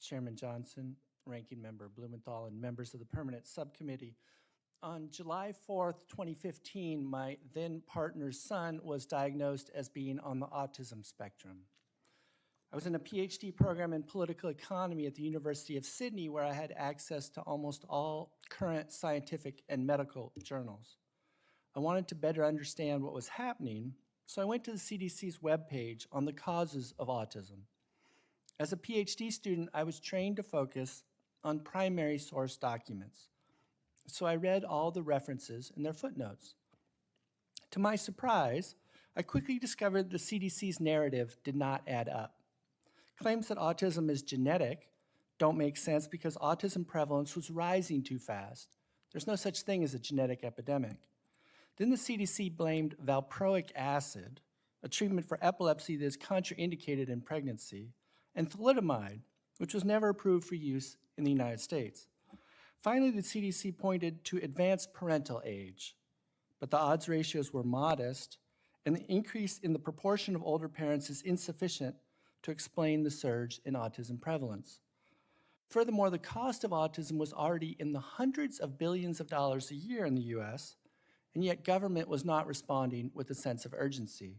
Chairman Johnson, Ranking Member Blumenthal, and members of the Permanent Subcommittee. On July 4th, 2015, my then partner's son was diagnosed as being on the autism spectrum. I was in a PhD program in political economy at the University of Sydney, where I had access to almost all current scientific and medical journals. I wanted to better understand what was happening, so I went to the CDC's webpage on the causes of autism. As a PhD student, I was trained to focus on primary source documents, so I read all the references and their footnotes. To my surprise, I quickly discovered the CDC's narrative did not add up. Claims that autism is genetic don't make sense because autism prevalence was rising too fast. There's no such thing as a genetic epidemic. Then the CDC blamed valproic acid, a treatment for epilepsy that is contraindicated in pregnancy, and thalidomide, which was never approved for use in the United States. Finally, the CDC pointed to advanced parental age, but the odds ratios were modest, and the increase in the proportion of older parents is insufficient to explain the surge in autism prevalence. Furthermore, the cost of autism was already in the hundreds of billions of dollars a year in the US, and yet government was not responding with a sense of urgency.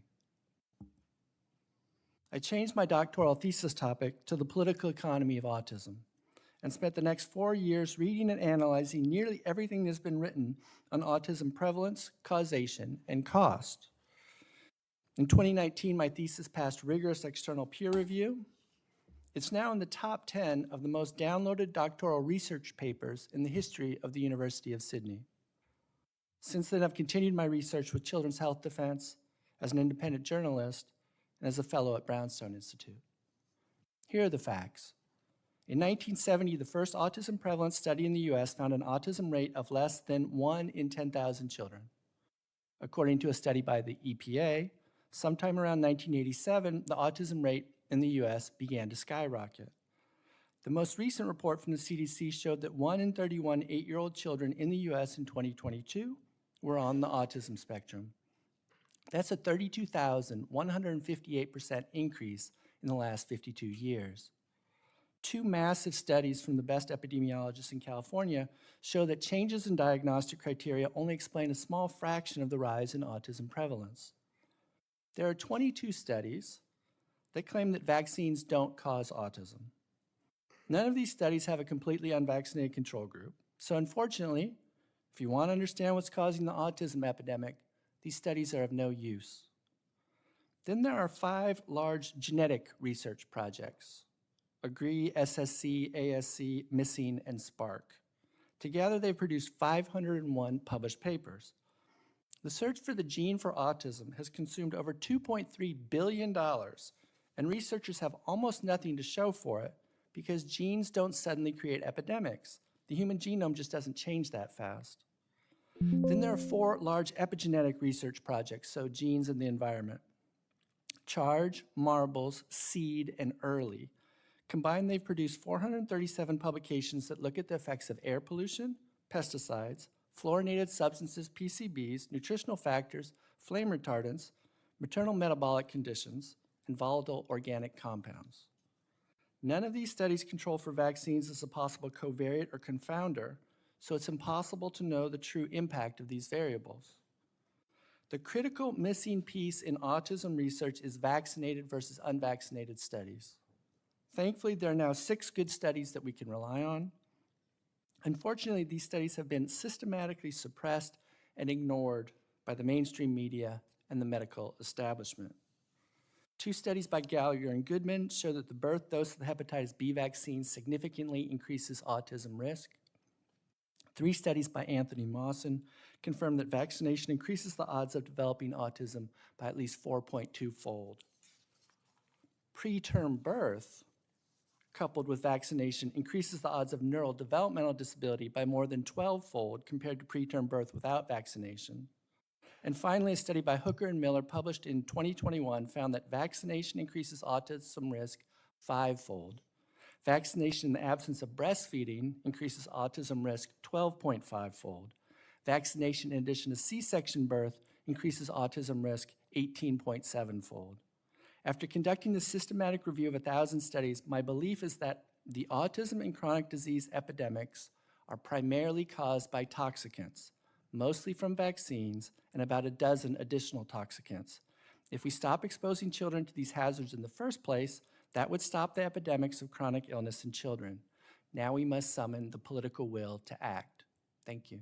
I changed my doctoral thesis topic to the political economy of autism and spent the next 4 years reading and analyzing nearly everything that's been written on autism prevalence, causation, and cost. In 2019, my thesis passed rigorous external peer review. It's now in the top 10 of the most downloaded doctoral research papers in the history of the University of Sydney. Since then, I've continued my research with Children's Health Defense as an independent journalist and as a fellow at Brownstone Institute. Here are the facts. In 1970, the first autism prevalence study in the US found an autism rate of less than 1 in 10,000 children. According to a study by the EPA, sometime around 1987, the autism rate in the US began to skyrocket. The most recent report from the CDC showed that 1 in 31 8-year-old children in the US in 2022 were on the autism spectrum. That's a 32,158% increase in the last 52 years. 2 massive studies from the best epidemiologists in California show that changes in diagnostic criteria only explain a small fraction of the rise in autism prevalence. There are 22 studies that claim that vaccines don't cause autism. None of these studies have a completely unvaccinated control group. So unfortunately, if you want to understand what's causing the autism epidemic, these studies are of no use. Then there are 5 large genetic research projects: AGREE, SSC, ASC, MISSING, and SPARK. Together, they've produced 501 published papers. The search for the gene for autism has consumed over $2.3 billion, and researchers have almost nothing to show for it because genes don't suddenly create epidemics. The human genome just doesn't change that fast. Then there are 4 large epigenetic research projects, so genes in the environment: CHARGE, MARBLES, SEED, and EARLY. Combined, they've produced 437 publications that look at the effects of air pollution, pesticides, fluorinated substances, PCBs, nutritional factors, flame retardants, maternal metabolic conditions, and volatile organic compounds. None of these studies control for vaccines as a possible covariate or confounder, so it's impossible to know the true impact of these variables. The critical missing piece in autism research is vaccinated versus unvaccinated studies. Thankfully, there are now 6 good studies that we can rely on. Unfortunately, these studies have been systematically suppressed and ignored by the mainstream media and the medical establishment. 2 studies by Gallagher and Goodman show that the birth dose of the hepatitis B vaccine significantly increases autism risk. 3 studies by Anthony Mawson confirm that vaccination increases the odds of developing autism by at least 4.2-fold. Preterm birth, coupled with vaccination, increases the odds of neurodevelopmental disability by more than 12-fold compared to preterm birth without vaccination. And finally, a study by Hooker and Miller published in 2021 found that vaccination increases autism risk 5-fold. Vaccination in the absence of breastfeeding increases autism risk 12.5-fold. Vaccination in addition to C-section birth increases autism risk 18.7-fold. After conducting the systematic review of 1,000 studies, my belief is that the autism and chronic disease epidemics are primarily caused by toxicants, mostly from vaccines and about a dozen additional toxicants. If we stop exposing children to these hazards in the first place, that would stop the epidemics of chronic illness in children. Now we must summon the political will to act. Thank you.